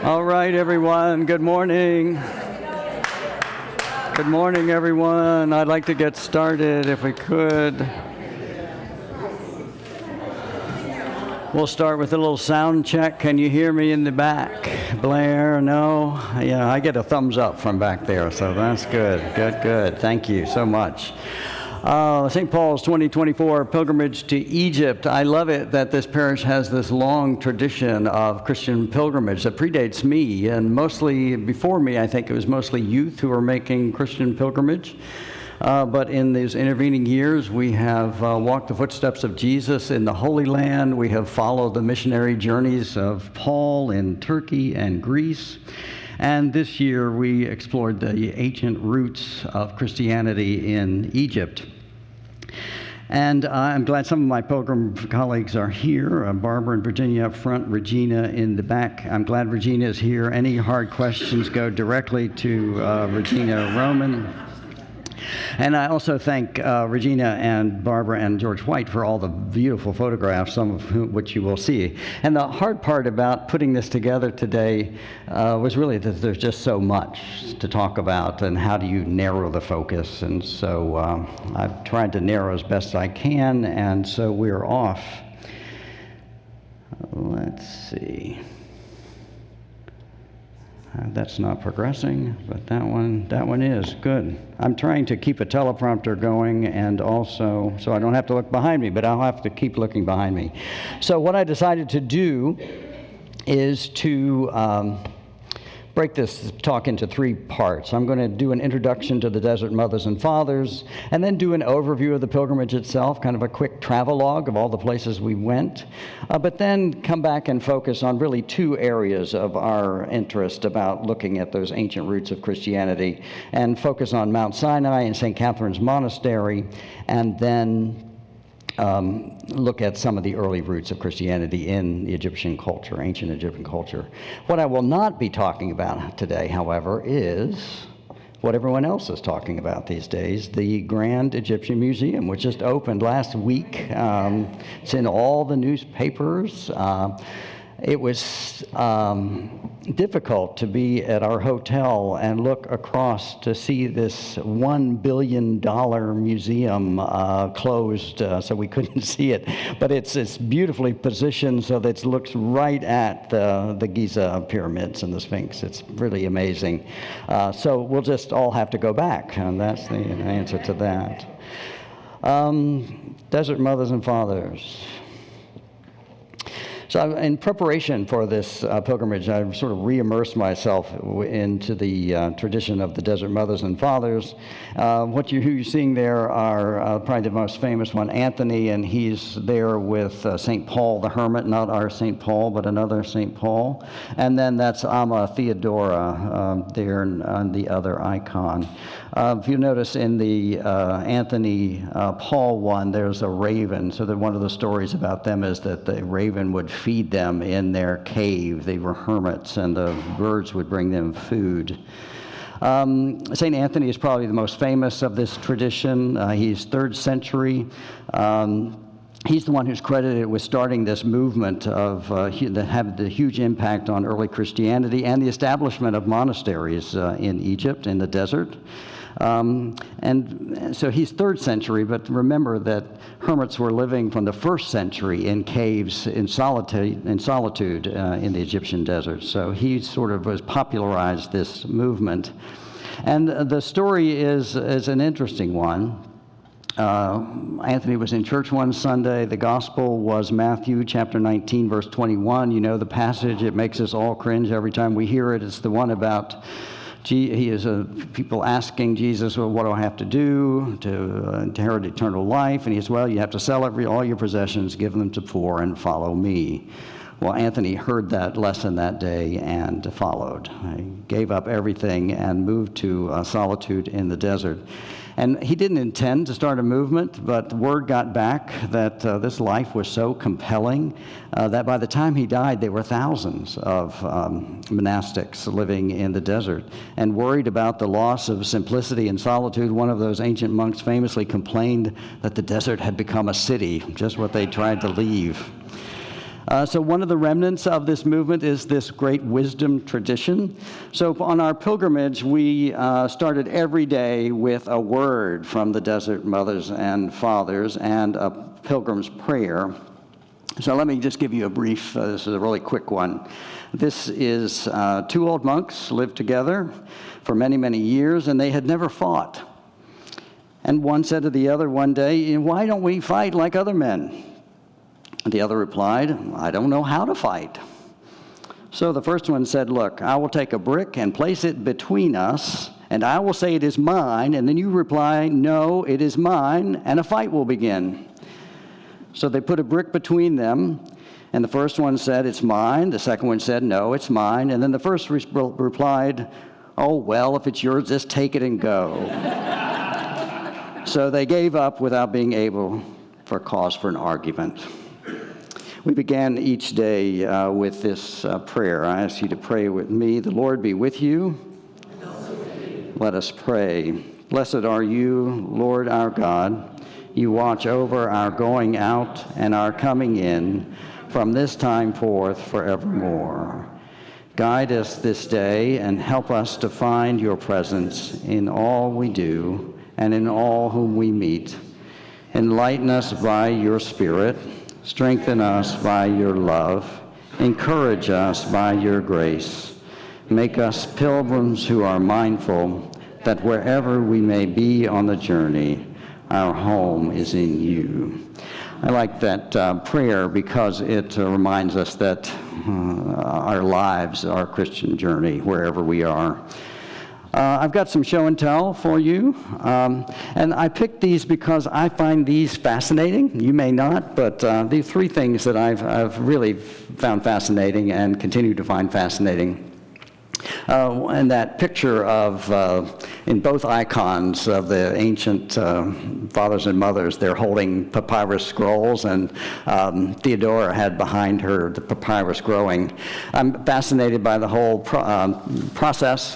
All right, everyone. Good morning. Good morning, everyone. I'd like to get started if we could. We'll start with a little sound check. Can you hear me in the back? Blair, no? Yeah, I get a thumbs up from back there, so that's good. Good. Thank you so much. St. Paul's 2024 pilgrimage to Egypt. I love it that this parish has this long tradition of Christian pilgrimage that predates me, and mostly before me, I think it was mostly youth who were making Christian pilgrimage. But in these intervening years, we have walked the footsteps of Jesus in the Holy Land. We have followed the missionary journeys of Paul in Turkey and Greece. And this year, we explored the ancient roots of Christianity in Egypt. And I'm glad some of my pilgrim colleagues are here. Barbara and Virginia up front, Regina in the back. I'm glad Regina is here. Any hard questions go directly to Regina Roman. And I also thank Regina and Barbara and George White for all the beautiful photographs, some of which you will see. And the hard part about putting this together today was really that there's just so much to talk about, and how do you narrow the focus. And so I've tried to narrow as best I can, and so we're off. Let's see. That's not progressing, but that one is good. I'm trying to keep a teleprompter going, and also, so I don't have to look behind me, but I'll have to keep looking behind me. So what I decided to do is to break this talk into three parts. I'm going to do an introduction to the Desert Mothers and Fathers, and then do an overview of the pilgrimage itself, kind of a quick travelogue of all the places we went, but then come back and focus on really two areas of our interest about looking at those ancient roots of Christianity, and focus on Mount Sinai and St. Catherine's Monastery, and then look at some of the early roots of Christianity in the Egyptian culture, ancient Egyptian culture. What I will not be talking about today, however, is what everyone else is talking about these days, the Grand Egyptian Museum, which just opened last week. It's in all the newspapers. It was difficult to be at our hotel and look across to see this $1 billion museum closed, so we couldn't see it. But it's beautifully positioned so that it looks right at the Giza pyramids and the Sphinx. It's really amazing. So we'll just all have to go back, and that's the answer to that. Desert Mothers and Fathers. So in preparation for this pilgrimage, I've sort of re-immersed myself into the tradition of the Desert Mothers and Fathers. Who you're seeing there are probably the most famous one, Anthony, and he's there with St. Paul the Hermit, not our St. Paul, but another St. Paul. And then that's Amma Theodora there on the other icon. If you notice in the Anthony Paul one, there's a raven. So that one of the stories about them is that the raven would feed them in their cave. They were hermits, and the birds would bring them food. St. Anthony is probably the most famous of this tradition. He's 3rd century. He's the one who's credited with starting this movement of that had the huge impact on early Christianity and the establishment of monasteries in Egypt, in the desert. And so he's 3rd century, but remember that hermits were living from the 1st century in caves in solitude in the Egyptian desert. So he sort of was popularized this movement. And the story is an interesting one. Anthony was in church one Sunday. The gospel was Matthew chapter 19, verse 21. You know the passage. It makes us all cringe every time we hear it. It's the one about people asking Jesus, well, what do I have to do to inherit eternal life? And he says, well, you have to sell all your possessions, give them to poor, and follow me. Well, Anthony heard that lesson that day and followed. He gave up everything and moved to solitude in the desert. And he didn't intend to start a movement, but word got back that this life was so compelling that by the time he died, there were thousands of monastics living in the desert. And worried about the loss of simplicity and solitude, one of those ancient monks famously complained that the desert had become a city, just what they tried to leave. So one of the remnants of this movement is this great wisdom tradition. So on our pilgrimage, we started every day with a word from the Desert Mothers and Fathers and a pilgrim's prayer. So let me just give you a brief, this is a really quick one. This is two old monks lived together for many, many years, and they had never fought. And one said to the other one day, "Why don't we fight like other men?" The other replied, "I don't know how to fight." So the first one said, "Look, I will take a brick and place it between us, and I will say it is mine, and then you reply, 'No, it is mine,' and a fight will begin." So they put a brick between them, and the first one said, "It's mine." The second one said, "No, it's mine." And then the first replied, "Oh, well, if it's yours, just take it and go." So they gave up without being able for cause for an argument. We began each day with this prayer. I ask you to pray with me. The Lord be with you. Let us pray. Blessed are you, Lord our God. You watch over our going out and our coming in from this time forth forevermore. Guide us this day and help us to find your presence in all we do and in all whom we meet. Enlighten us by your Spirit. Strengthen us by your love. Encourage us by your grace. Make us pilgrims who are mindful that wherever we may be on the journey, our home is in you. I like that prayer because it reminds us that our lives are a Christian journey wherever we are. I've got some show and tell for you, and I picked these because I find these fascinating. You may not, but the three things that I've really found fascinating and continue to find fascinating. And that picture of, in both icons of the ancient fathers and mothers, they're holding papyrus scrolls, and Theodora had behind her the papyrus growing. I'm fascinated by the whole process.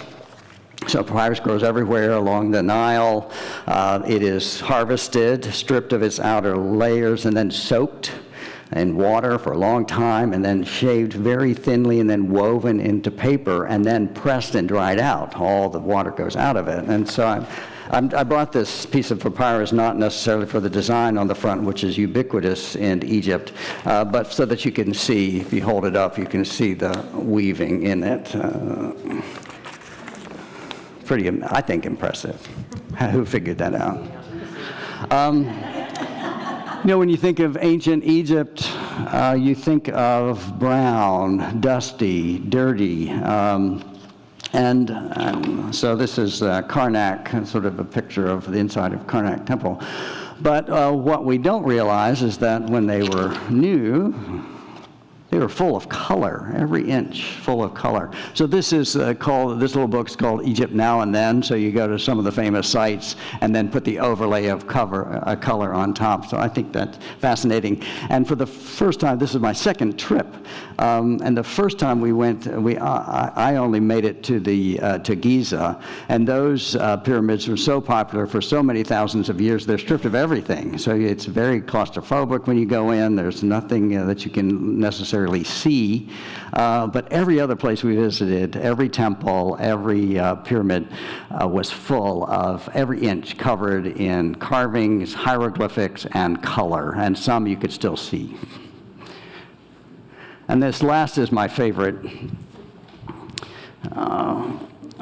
So papyrus grows everywhere along the Nile. It is harvested, stripped of its outer layers, and then soaked in water for a long time, and then shaved very thinly, and then woven into paper, and then pressed and dried out. All the water goes out of it. And so I brought this piece of papyrus not necessarily for the design on the front, which is ubiquitous in Egypt, but so that you can see, if you hold it up, you can see the weaving in it. Pretty, I think, impressive. Who figured that out? When you think of ancient Egypt, you think of brown, dusty, dirty. So this is Karnak, sort of a picture of the inside of Karnak Temple. But what we don't realize is that when they were new, they were full of color, every inch full of color. So this is this little book's called Egypt Now and Then. So you go to some of the famous sites and then put the overlay of color on top. So I think that's fascinating. And for the first time, this is my second trip. And the first time we went, I only made it to Giza. And those pyramids were so popular for so many thousands of years, they're stripped of everything. So it's very claustrophobic when you go in. There's nothing that you can necessarily see, but every other place we visited, every temple, every pyramid was full of every inch covered in carvings, hieroglyphics, and color, and some you could still see. And this last is my favorite.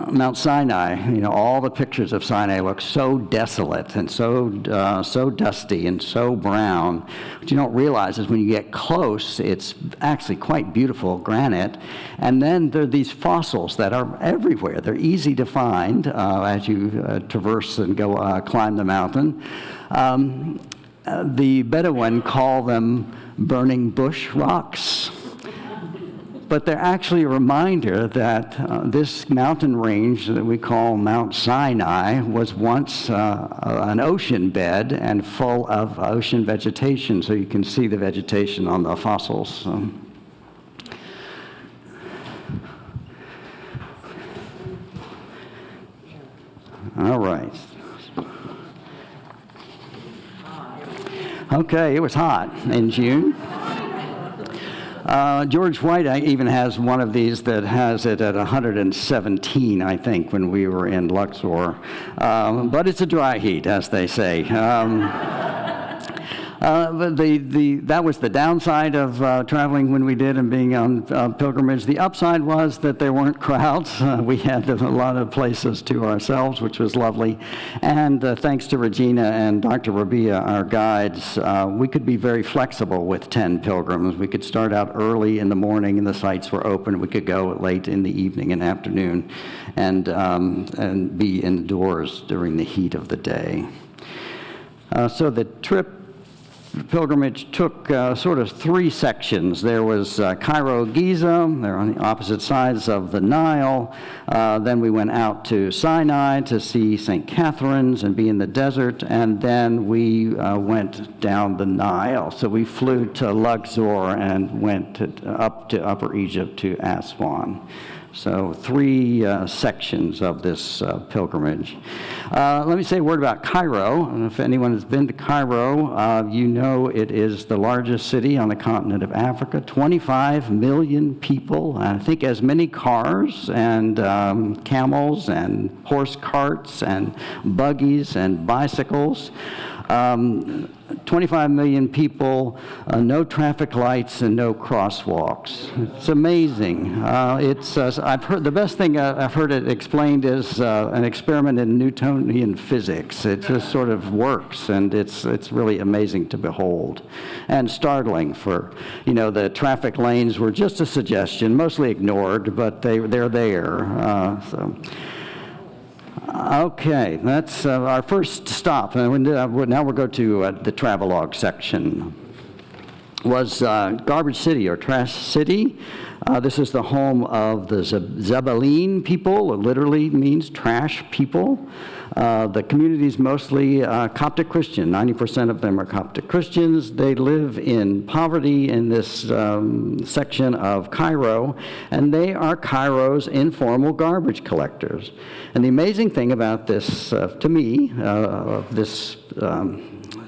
Mount Sinai, all the pictures of Sinai look so desolate and so dusty and so brown. What you don't realize is when you get close, it's actually quite beautiful granite. And then there are these fossils that are everywhere. They're easy to find as you traverse and go climb the mountain. The Bedouin call them burning bush rocks. But they're actually a reminder that this mountain range that we call Mount Sinai was once an ocean bed and full of ocean vegetation, so you can see the vegetation on the fossils. All right. Okay, it was hot in June. George White even has one of these that has it at 117, I think, when we were in Luxor. But it's a dry heat, as they say. That was the downside of traveling when we did and being on pilgrimage. The upside was that there weren't crowds. We had a lot of places to ourselves, which was lovely. And thanks to Regina and Dr. Rabia, our guides, we could be very flexible with 10 pilgrims. We could start out early in the morning and the sites were open. We could go late in the evening and afternoon and be indoors during the heat of the day. So the pilgrimage took sort of three sections. There was Cairo, Giza. They're on the opposite sides of the Nile. Then we went out to Sinai to see St. Catherine's and be in the desert. And then we went down the Nile. So we flew to Luxor and went up to Upper Egypt to Aswan. So three sections of this pilgrimage. Let me say a word about Cairo. And if anyone has been to Cairo, you know it is the largest city on the continent of Africa. 25 million people, I think as many cars and camels and horse carts and buggies and bicycles. 25 million people, no traffic lights and no crosswalks. It's amazing. I've heard the best thing I've heard it explained is an experiment in Newtonian physics. It just sort of works, and it's really amazing to behold, and startling. For the traffic lanes were just a suggestion, mostly ignored, but they're there. Okay, that's our first stop. Now we'll go to the travelogue section. Was Garbage City, or Trash City. This is the home of the Zebelline people. It literally means trash people. The community is mostly Coptic Christian. 90% of them are Coptic Christians. They live in poverty in this section of Cairo, and they are Cairo's informal garbage collectors. And the amazing thing about this, to me, this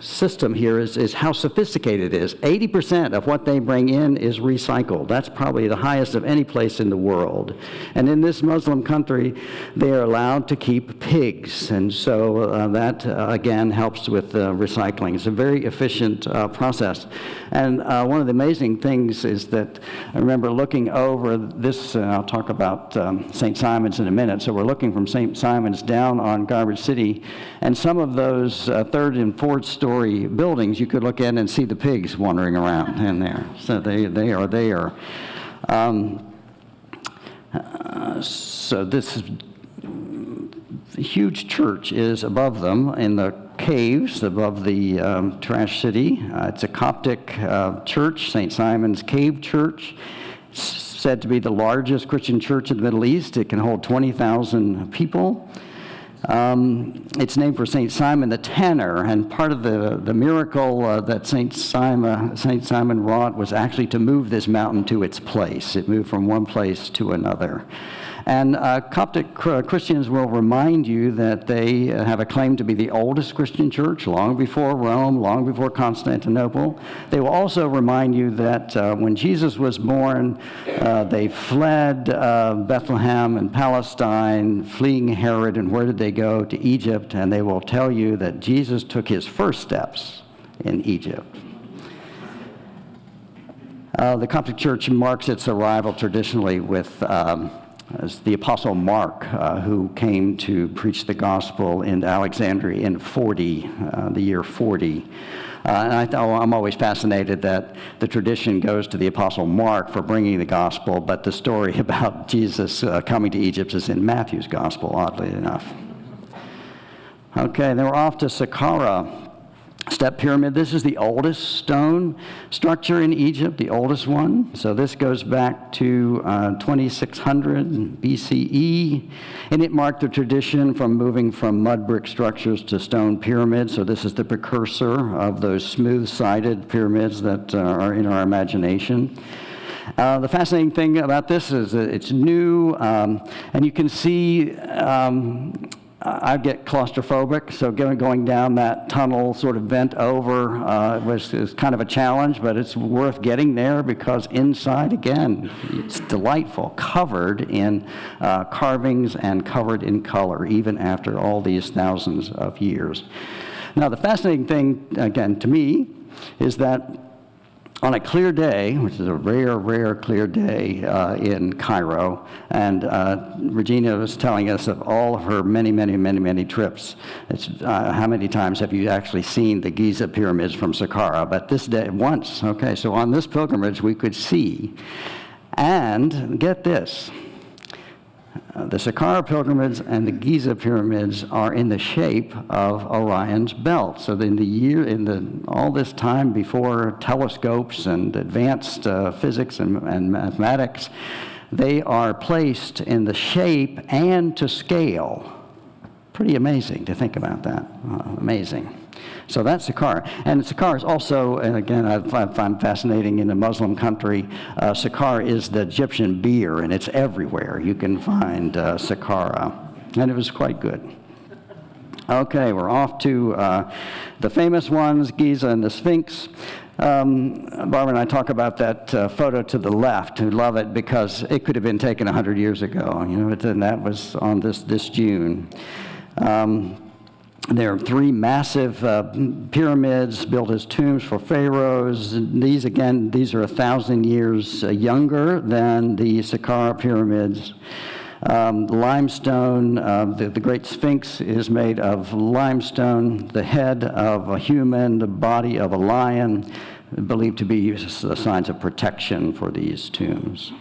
system here is how sophisticated it is. 80% of what they bring in is recycled. That's probably the highest of any place in the world. And in this Muslim country, they are allowed to keep pigs. And so that, again, helps with recycling. It's a very efficient process. And one of the amazing things is that I remember looking over this, I'll talk about St. Simon's in a minute. So we're looking from St. Simon's down on Garbage City, and some of those third and fourth story buildings you could look at and see the pigs wandering around in there. So they are there. So this huge church is above them in the caves above the Trash City. It's a Coptic church, St. Simon's Cave Church. It's said to be the largest Christian church in the Middle East. It can hold 20,000 people. It's named for St. Simon the Tanner, and part of the miracle that St. Simon wrought was actually to move this mountain to its place. It moved from one place to another. And Coptic Christians will remind you that they have a claim to be the oldest Christian church, long before Rome, long before Constantinople. They will also remind you that when Jesus was born, they fled Bethlehem and Palestine, fleeing Herod, and where did they go? To Egypt, and they will tell you that Jesus took his first steps in Egypt. The Coptic Church marks its arrival traditionally with as the Apostle Mark, who came to preach the gospel in Alexandria in the year 40. And I'm always fascinated that the tradition goes to the Apostle Mark for bringing the gospel, but the story about Jesus coming to Egypt is in Matthew's gospel, oddly enough. Okay, then we're off to Saqqara Step Pyramid. This is the oldest stone structure in Egypt, the oldest one. So this goes back to 2600 BCE, and it marked the tradition from moving from mud brick structures to stone pyramids. So this is the precursor of those smooth-sided pyramids that are in our imagination. The fascinating thing about this is that it's new, and you can see I get claustrophobic, so going down that tunnel sort of bent over is kind of a challenge, but it's worth getting there because inside, again, it's delightful, covered in carvings and covered in color, even after all these thousands of years. Now, the fascinating thing, again, to me, is that on a clear day, which is a rare clear day in Cairo, and Regina was telling us of all of her many trips. It's how many times have you actually seen the Giza pyramids from Saqqara? But this day, once. Okay, so on this pilgrimage, we could see, and get this, the Saqqara pyramids and the Giza pyramids are in the shape of Orion's belt. So all this time before telescopes and advanced physics and mathematics, they are placed in the shape and to scale. Pretty amazing to think about that. Amazing. So that's Saqqara. And Saqqara is also, and again, I find fascinating in a Muslim country, Saqqara is the Egyptian beer, and it's everywhere. You can find Saqqara. And it was quite good. Okay, we're off to the famous ones, Giza and the Sphinx. Barbara and I talk about that photo to the left, who love it because it could have been taken 100 years ago, and that was on this June. There are three massive pyramids built as tombs for pharaohs. These are 1,000 years younger than the Saqqara pyramids. Limestone, the Great Sphinx is made of limestone, the head of a human, the body of a lion, believed to be the signs of protection for these tombs.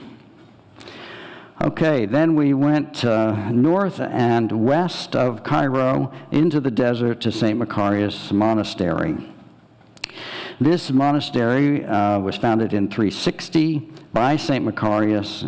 Okay, then we went north and west of Cairo into the desert to St. Macarius Monastery. This monastery was founded in 360 by St. Macarius,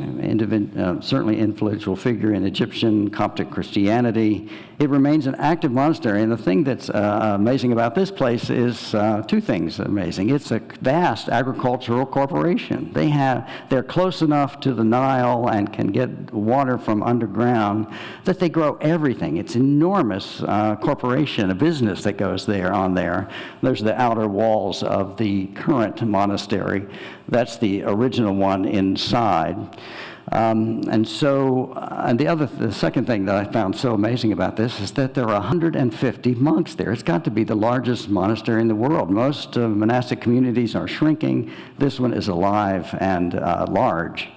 certainly influential figure in Egyptian Coptic Christianity. It remains an active monastery, and the thing that's amazing about this place is two things amazing. It's a vast agricultural corporation. They're close enough to the Nile and can get water from underground that they grow everything. It's an enormous corporation, a business that goes on there. There's the outer walls of the current monastery. That's the original one inside. The second thing that I found so amazing about this is that there are 150 monks there. It's got to be the largest monastery in the world. Most monastic communities are shrinking. This one is alive and large.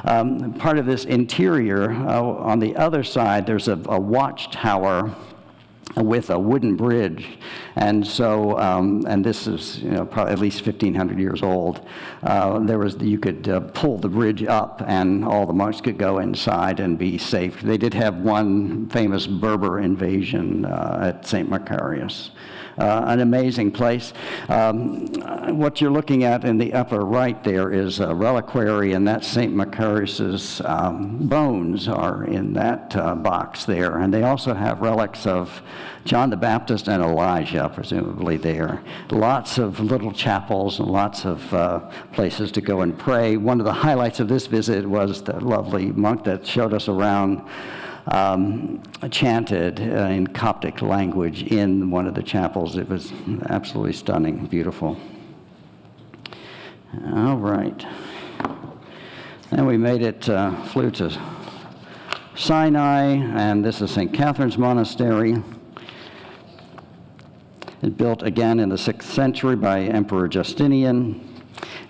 Part of this interior, on the other side, there's a watchtower with a wooden bridge, and so and this is probably at least 1,500 years old. You could pull the bridge up, and all the monks could go inside and be safe. They did have one famous Berber invasion at St. Macarius. An amazing place. What you're looking at in the upper right there is a reliquary, and that's St. Macarius's bones are in that box there. And they also have relics of John the Baptist and Elijah, presumably there. Lots of little chapels and lots of places to go and pray. One of the highlights of this visit was the lovely monk that showed us around chanted in Coptic language in one of the chapels. It was absolutely stunning, beautiful. All right. Then we made it, flew to Sinai, and this is St. Catherine's Monastery. It's built again in the 6th century by Emperor Justinian.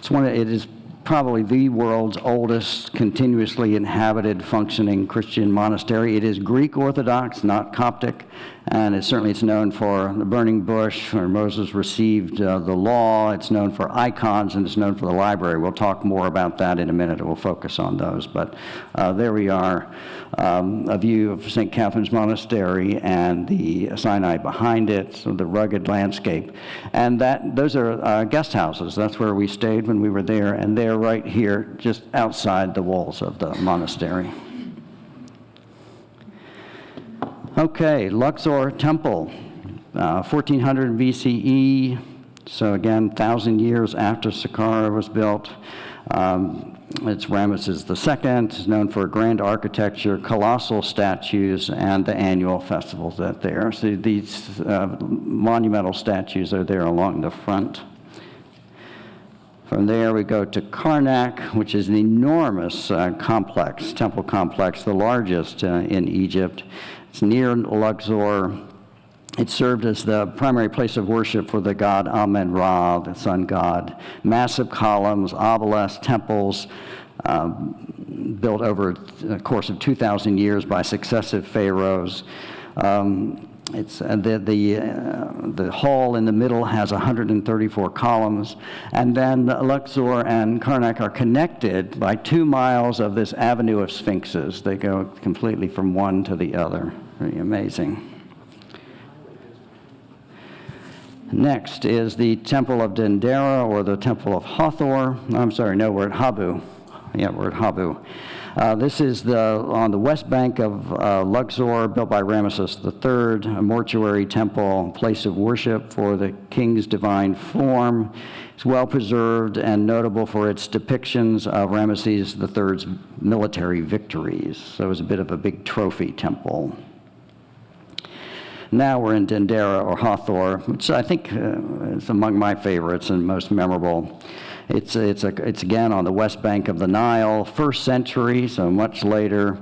It is probably the world's oldest continuously inhabited functioning Christian monastery. It is Greek Orthodox, not Coptic, and it's known for the burning bush where Moses received the law. It's known for icons, and it's known for the library. We'll talk more about that in a minute. We'll focus on those. But there we are, a view of St. Catherine's Monastery and the Sinai behind it, so the rugged landscape. And those are guest houses. That's where we stayed when we were there, and they're right here just outside the walls of the monastery. Okay, Luxor Temple, 1400 BCE, so again, 1,000 years after Saqqara was built. It's Ramesses II. It's known for grand architecture, colossal statues, and the annual festivals that there. So these monumental statues are there along the front. From there, we go to Karnak, which is an enormous complex, temple complex, the largest in Egypt. It's near Luxor. It served as the primary place of worship for the god Amen-Ra, the sun god. Massive columns, obelisks, temples, built over the course of 2,000 years by successive pharaohs. It's the hall in the middle has 134 columns, and then Luxor and Karnak are connected by 2 miles of this avenue of sphinxes. They go completely from one to the other. Pretty amazing. Next is the Temple of Dendera, or the Temple of Hathor. I'm sorry, no, we're at Habu. Yeah, we're at Habu. This is on the west bank of Luxor, built by Ramesses III, a mortuary temple, place of worship for the king's divine form. It's well preserved and notable for its depictions of Ramesses III's military victories. So it was a bit of a big trophy temple. Now we're in Dendera, or Hathor, which I think is among my favorites and most memorable. It's again on the west bank of the Nile, 1st century, so much later,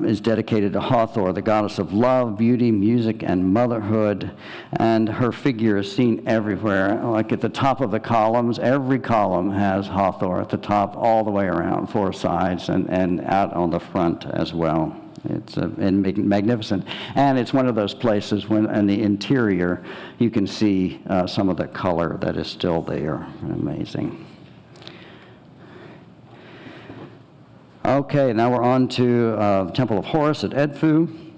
is dedicated to Hathor, the goddess of love, beauty, music, and motherhood. And her figure is seen everywhere. Like at the top of the columns, every column has Hathor at the top, all the way around, 4 sides, and out on the front as well. It's magnificent. And it's one of those places when in the interior you can see some of the color that is still there. Amazing. Okay, now we're on to Temple of Horus at Edfu.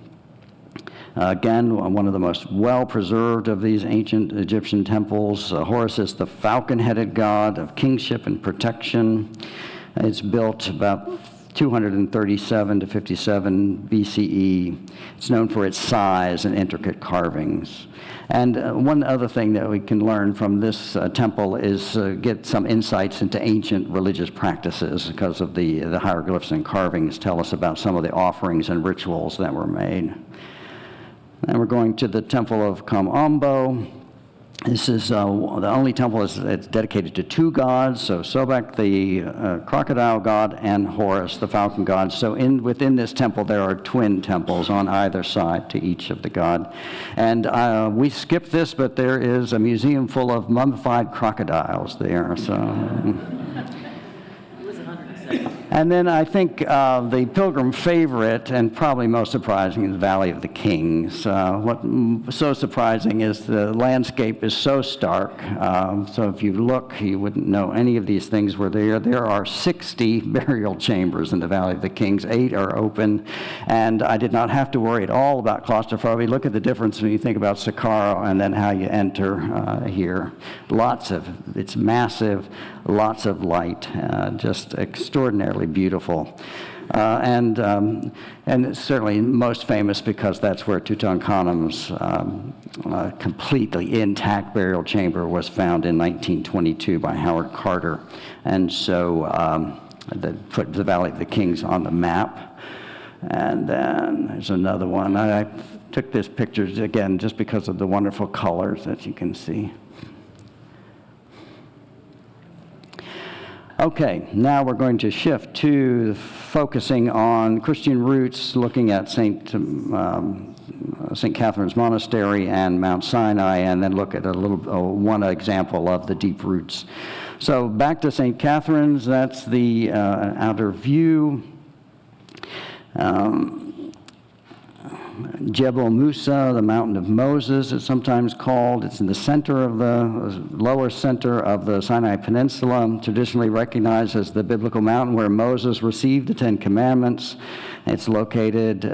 Again, one of the most well-preserved of these ancient Egyptian temples. Horus is the falcon-headed god of kingship and protection. It's built about 237 to 57 BCE. It's known for its size and intricate carvings. And one other thing that we can learn from this temple is get some insights into ancient religious practices, because of the hieroglyphs and carvings tell us about some of the offerings and rituals that were made. And we're going to the Temple of Kamambo. This is the only temple it's dedicated to 2 gods, so Sobek, the crocodile god, and Horus, the falcon god. So within this temple, there are twin temples on either side to each of the god. And we skipped this, but there is a museum full of mummified crocodiles there. So. And then I think the pilgrim favorite, and probably most surprising, is the Valley of the Kings. What's so surprising is the landscape is so stark. So if you look, you wouldn't know any of these things were there. There are 60 burial chambers in the Valley of the Kings. 8 are open. And I did not have to worry at all about claustrophobia. Look at the difference when you think about Saqqara and then how you enter here. It's massive, lots of light, just extraordinarily beautiful. And it's certainly most famous because that's where Tutankhamun's completely intact burial chamber was found in 1922 by Howard Carter. And so that put the Valley of the Kings on the map. And then there's another one. I took this picture again just because of the wonderful colors that you can see. Okay, now we're going to shift to focusing on Christian roots, looking at St. Catherine's Monastery and Mount Sinai, and then look at one example of the deep roots. So back to St. Catherine's, that's the outer view. Jebel Musa, the Mountain of Moses, it's sometimes called. It's in the center of the lower center of the Sinai Peninsula, traditionally recognized as the biblical mountain where Moses received the 10 Commandments. It's located,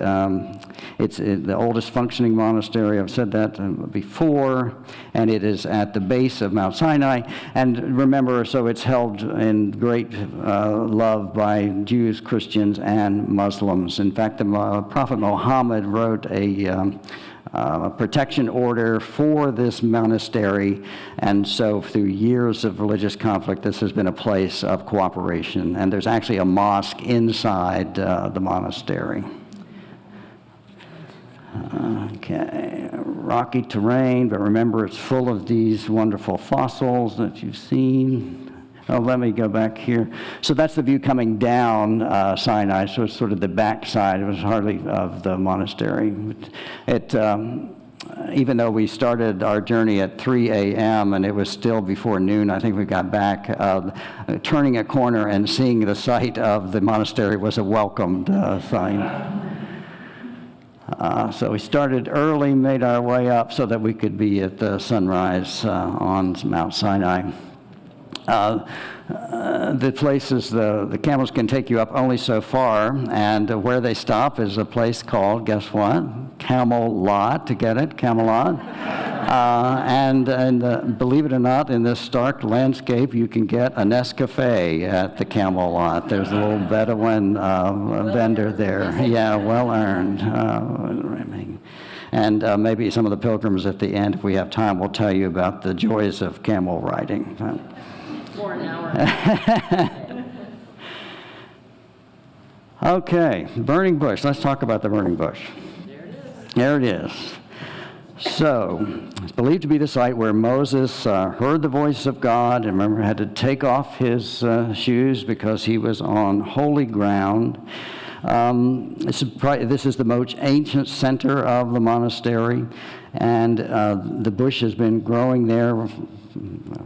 it's the oldest functioning monastery, I've said that before, and it is at the base of Mount Sinai. And remember, so it's held in great love by Jews, Christians, and Muslims. In fact, the Prophet Muhammad wrote a protection order for this monastery, and so through years of religious conflict, this has been a place of cooperation, and there's actually a mosque inside the monastery. Okay, rocky terrain, but remember it's full of these wonderful fossils that you've seen. Oh, let me go back here. So that's the view coming down Sinai, so it's sort of the back side. It was hardly of the monastery. Even though we started our journey at 3 a.m. and it was still before noon, I think we got back, turning a corner and seeing the site of the monastery was a welcomed sign. So we started early, made our way up so that we could be at the sunrise on Mount Sinai. The places, the camels can take you up only so far, and where they stop is a place called, guess what? Camelot, to get it, Camelot. And believe it or not, in this stark landscape, you can get a Nescafe at the Camelot. There's a little Bedouin vendor there. Yeah, well earned. And maybe some of the pilgrims at the end, if we have time, will tell you about the joys of camel riding. For an hour. Okay, burning bush. Let's talk about the burning bush. There it is. So, it's believed to be the site where Moses heard the voice of God, and remember, had to take off his shoes because he was on holy ground. This is the most ancient center of the monastery, and the bush has been growing there,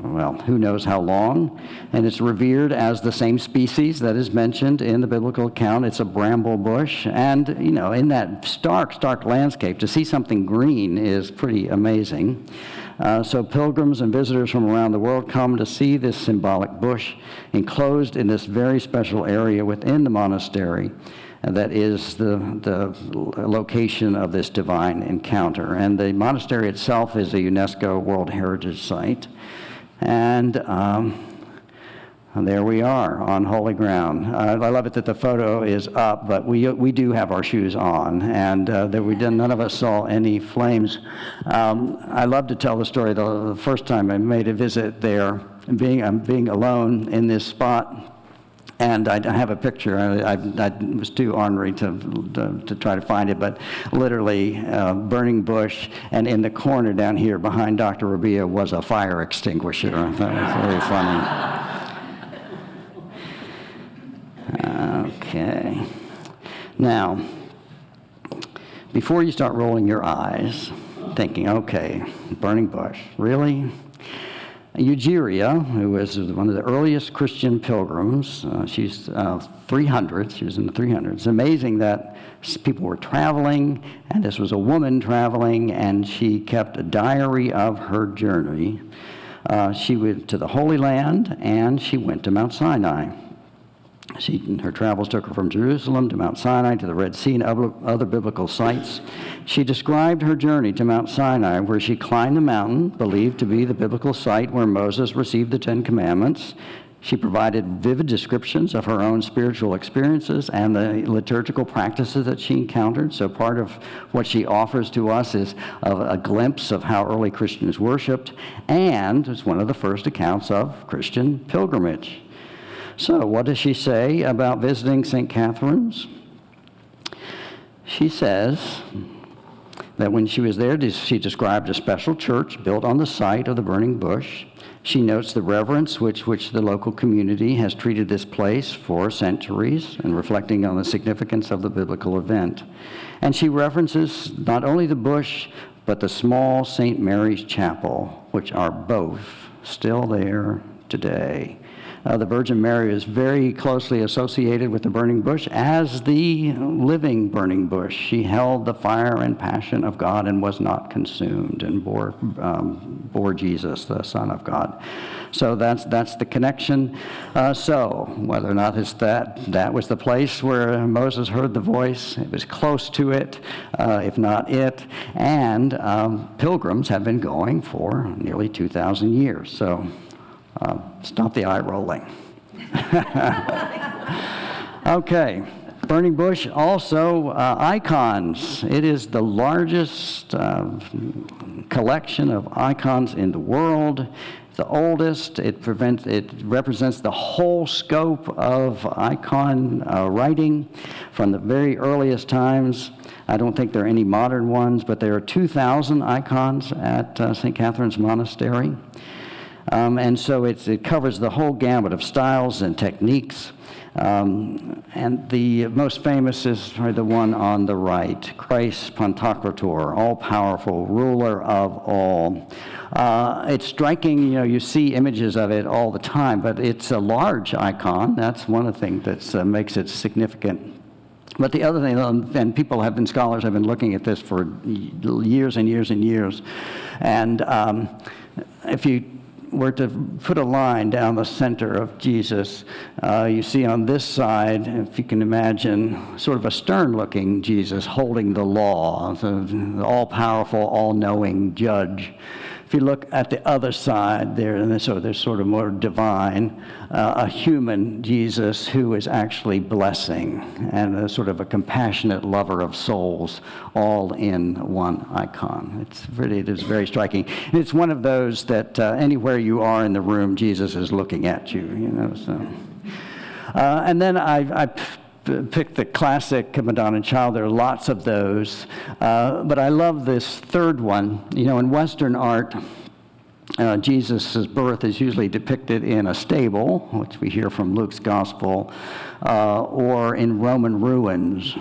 well, who knows how long, and it's revered as the same species that is mentioned in the biblical account. It's a bramble bush, and in that stark landscape, to see something green is pretty amazing. So pilgrims and visitors from around the world come to see this symbolic bush enclosed in this very special area within the monastery. And that is the location of this divine encounter. And the monastery itself is a UNESCO World Heritage Site. And there we are on holy ground. I love it that the photo is up, but we do have our shoes on, and none of us saw any flames. I love to tell the story. The first time I made a visit there, being alone in this spot. And I have a picture. I was too ornery to try to find it, but literally burning bush, and in the corner down here behind Dr. Rabia was a fire extinguisher. That was very funny. Okay. Now, before you start rolling your eyes, thinking, okay, burning bush, really? Eugenia, who was one of the earliest Christian pilgrims, she's 300, she was in the 300s. It's amazing that people were traveling, and this was a woman traveling, and she kept a diary of her journey. She went to the Holy Land, and she went to Mount Sinai. Her travels took her from Jerusalem to Mount Sinai, to the Red Sea, and other biblical sites. She described her journey to Mount Sinai, where she climbed the mountain, believed to be the biblical site where Moses received the Ten Commandments. She provided vivid descriptions of her own spiritual experiences and the liturgical practices that she encountered. So part of what she offers to us is a glimpse of how early Christians worshiped, and it's one of the first accounts of Christian pilgrimage. So what does she say about visiting St. Catherine's? She says that when she was there, she described a special church built on the site of the burning bush. She notes the reverence which the local community has treated this place for centuries, and reflecting on the significance of the biblical event. And she references not only the bush, but the small St. Mary's Chapel, which are both still there today. The Virgin Mary is very closely associated with the burning bush as the living burning bush. She held the fire and passion of God and was not consumed, and bore Jesus, the Son of God. So that's the connection. So whether or not it's that was the place where Moses heard the voice, it was close to it, if not it, and pilgrims have been going for nearly 2,000 years. So stop the eye rolling. Okay, burning bush, also icons. It is the largest collection of icons in the world. The oldest. It represents the whole scope of icon writing from the very earliest times. I don't think there are any modern ones, but there are 2,000 icons at St. Catherine's Monastery. And so it covers the whole gamut of styles and techniques. And the most famous is probably the one on the right, Christ Pantocrator, all-powerful, ruler of all. It's striking, you see images of it all the time, but it's a large icon. That's one of the things that makes it significant. But the other thing, and scholars have been looking at this for years and years and years, and if you were to put a line down the center of Jesus, you see on this side, if you can imagine, sort of a stern-looking Jesus holding the law, the all-powerful, all-knowing judge. If you look at the other side there, there's sort of more divine, a human Jesus who is actually blessing and a sort of a compassionate lover of souls, all in one icon. It is very striking. And it's one of those that anywhere you are in the room, Jesus is looking at you. So. And then I picked the classic Madonna and Child. There are lots of those. But I love this third one. In Western art, Jesus' birth is usually depicted in a stable, which we hear from Luke's Gospel, or in Roman ruins.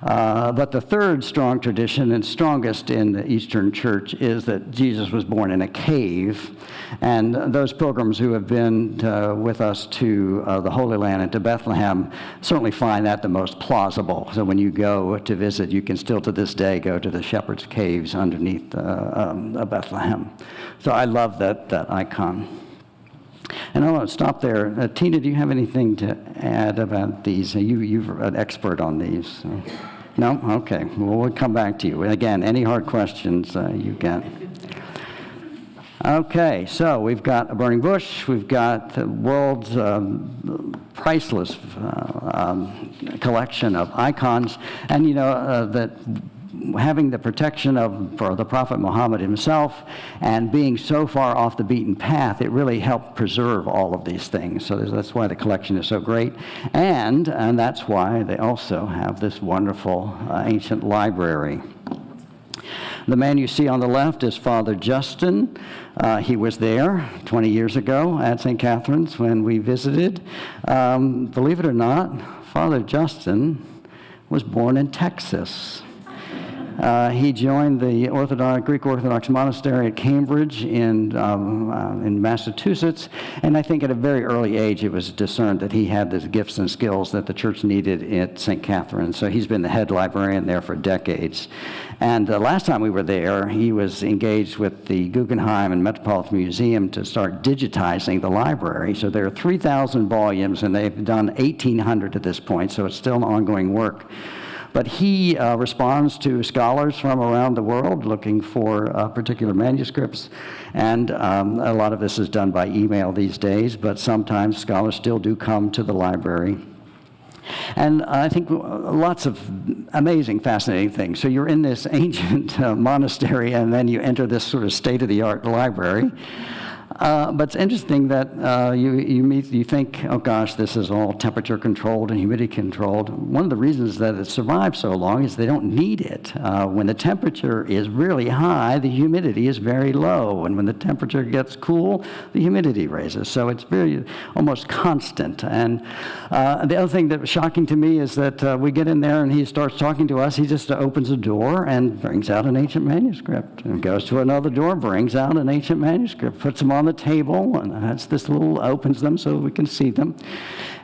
But the third strong tradition, and strongest in the Eastern Church, is that Jesus was born in a cave. And those pilgrims who have been with us to the Holy Land and to Bethlehem certainly find that the most plausible. So when you go to visit, you can still to this day go to the Shepherd's Caves underneath Bethlehem. So I love that icon. And I want to stop there. Tina, do you have anything to add about these? You're an expert on these. So. No? Okay. Well, we'll come back to you. Again, any hard questions you get. Okay, so we've got a burning bush. We've got the world's priceless collection of icons. And that having the protection for the Prophet Muhammad himself and being so far off the beaten path, it really helped preserve all of these things. So that's why the collection is so great. And that's why they also have this wonderful ancient library. The man you see on the left is Father Justin. He was there 20 years ago at St. Catherine's when we visited. Believe it or not, Father Justin was born in Texas. He joined the Greek Orthodox monastery at Cambridge in Massachusetts, and I think at a very early age it was discerned that he had the gifts and skills that the church needed at St. Catherine's. So he's been the head librarian there for decades. And the last time we were there, he was engaged with the Guggenheim and Metropolitan Museum to start digitizing the library. So there are 3,000 volumes, and they've done 1,800 at this point, so it's still an ongoing work. But he responds to scholars from around the world looking for particular manuscripts, and a lot of this is done by email these days, but sometimes scholars still do come to the library. And I think lots of amazing, fascinating things. So you're in this ancient monastery, and then you enter this sort of state-of-the-art library. But it's interesting that you think, oh gosh, this is all temperature controlled and humidity controlled. One of the reasons that it survives so long is they don't need it. When the temperature is really high, the humidity is very low. And when the temperature gets cool, the humidity raises. So it's very almost constant. And the other thing that was shocking to me is that we get in there and he starts talking to us. He just opens a door and brings out an ancient manuscript. And goes to another door, brings out an ancient manuscript, puts them on the table, and that's this little, opens them so we can see them.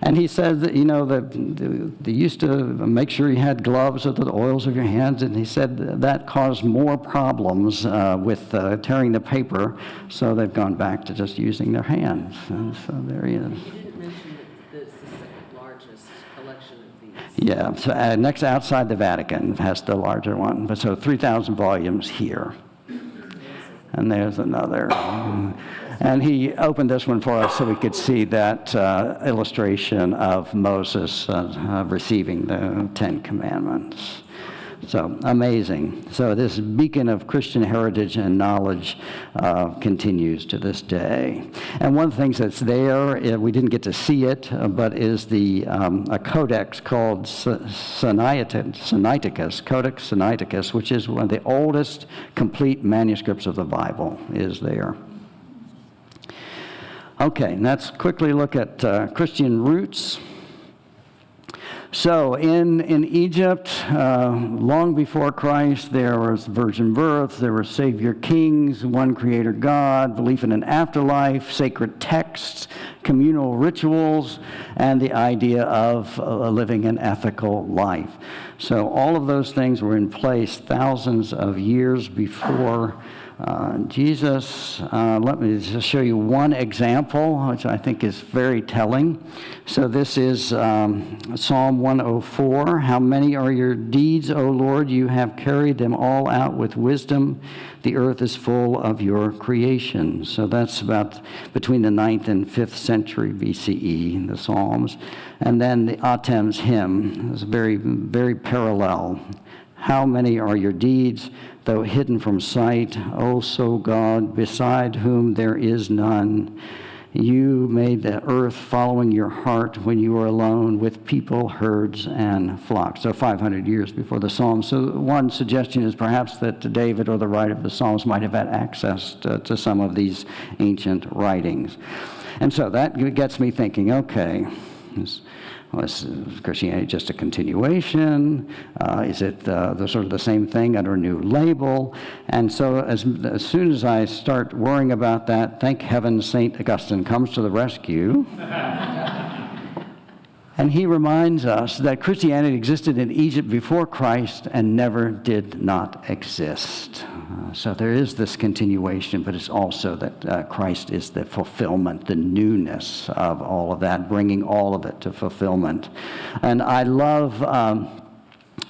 And he said that, they used to make sure you had gloves with the oils of your hands, and he said that caused more problems with tearing the paper, so they've gone back to just using their hands. And so there he is. You didn't mention that it's the second largest collection of these. Yeah, so next outside the Vatican has the larger one, but so 3,000 volumes here. And there's another. And he opened this one for us so we could see that illustration of Moses receiving the Ten Commandments. So amazing. So this beacon of Christian heritage and knowledge continues to this day. And one of the things that's there, we didn't get to see it, but is a codex called Sinaiticus, Codex Sinaiticus, which is one of the oldest complete manuscripts of the Bible, is there. Okay, let's quickly look at Christian roots. So in Egypt, long before Christ, there was virgin birth, there were savior kings, one creator God, belief in an afterlife, sacred texts, communal rituals, and the idea of living an ethical life. So all of those things were in place thousands of years before Jesus. Let me just show you one example, which I think is very telling. So this is Psalm 104. How many are your deeds, O Lord? You have carried them all out with wisdom. The earth is full of your creation. So that's about between the 9th and 5th century BCE, the Psalms. And then the Atem's hymn is very, very parallel. How many are your deeds, though hidden from sight? O so God, beside whom there is none. You made the earth following your heart when you were alone with people, herds, and flocks. So 500 years before the Psalms. So one suggestion is perhaps that David or the writer of the Psalms might have had access to some of these ancient writings. And so that gets me thinking, okay, is Christianity just a continuation? Is it sort of the same thing under a new label? And so as soon as I start worrying about that, thank heaven St. Augustine comes to the rescue. And he reminds us that Christianity existed in Egypt before Christ and never did not exist. So there is this continuation, but it's also that Christ is the fulfillment, the newness of all of that, bringing all of it to fulfillment. And I love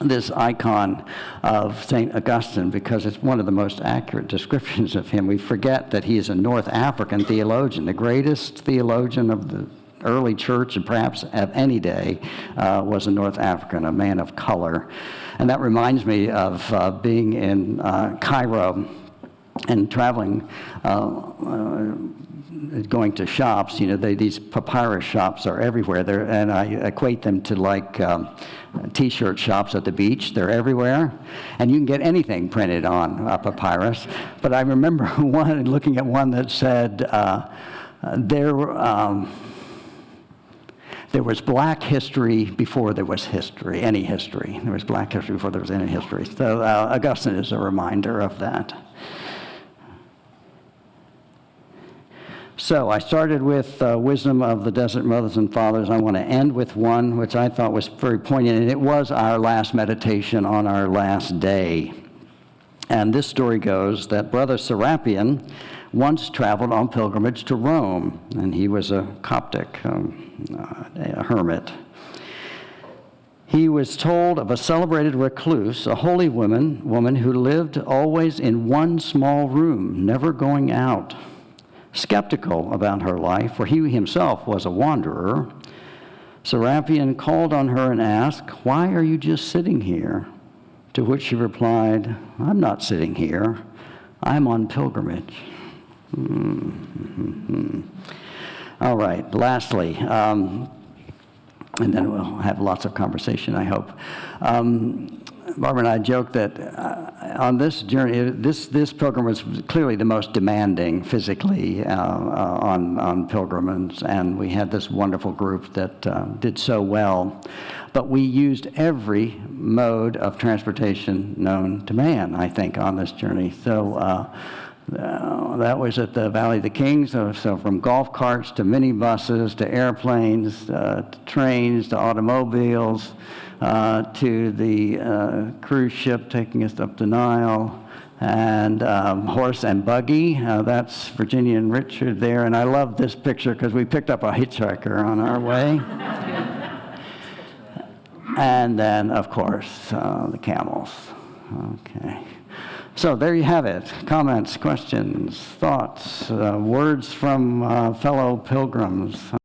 this icon of St. Augustine because it's one of the most accurate descriptions of him. We forget that he is a North African theologian, the greatest theologian of the early church and perhaps of any day was a North African, a man of color. And that reminds me of being in Cairo and traveling, going to shops. You know, these papyrus shops are everywhere. And I equate them to like T-shirt shops at the beach. They're everywhere. And you can get anything printed on papyrus. But I remember looking at one that said there was black history before there was history, any history. There was black history before there was any history. So Augustine is a reminder of that. So I started with wisdom of the desert mothers and fathers. I want to end with one which I thought was very poignant, and it was our last meditation on our last day. And this story goes that Brother Serapion once traveled on pilgrimage to Rome, and he was a Coptic a hermit. He was told of a celebrated recluse, a holy woman who lived always in one small room, never going out. Skeptical about her life, for he himself was a wanderer, Serapion called on her and asked, "Why are you just sitting here?" To which she replied, "I'm not sitting here. I'm on pilgrimage." All right, lastly, and then we'll have lots of conversation, I hope. Barbara and I joked that on this journey, this pilgrim was clearly the most demanding physically on pilgrims, and we had this wonderful group that did so well. But we used every mode of transportation known to man, I think, on this journey. So that was at the Valley of the Kings, so from golf carts to minibuses to airplanes, to trains to automobiles, to the cruise ship taking us up the Nile, and horse and buggy. That's Virginia and Richard there, and I love this picture because we picked up a hitchhiker on our way. And then, of course, the camels. Okay. So there you have it. Comments, questions, thoughts, words from fellow pilgrims.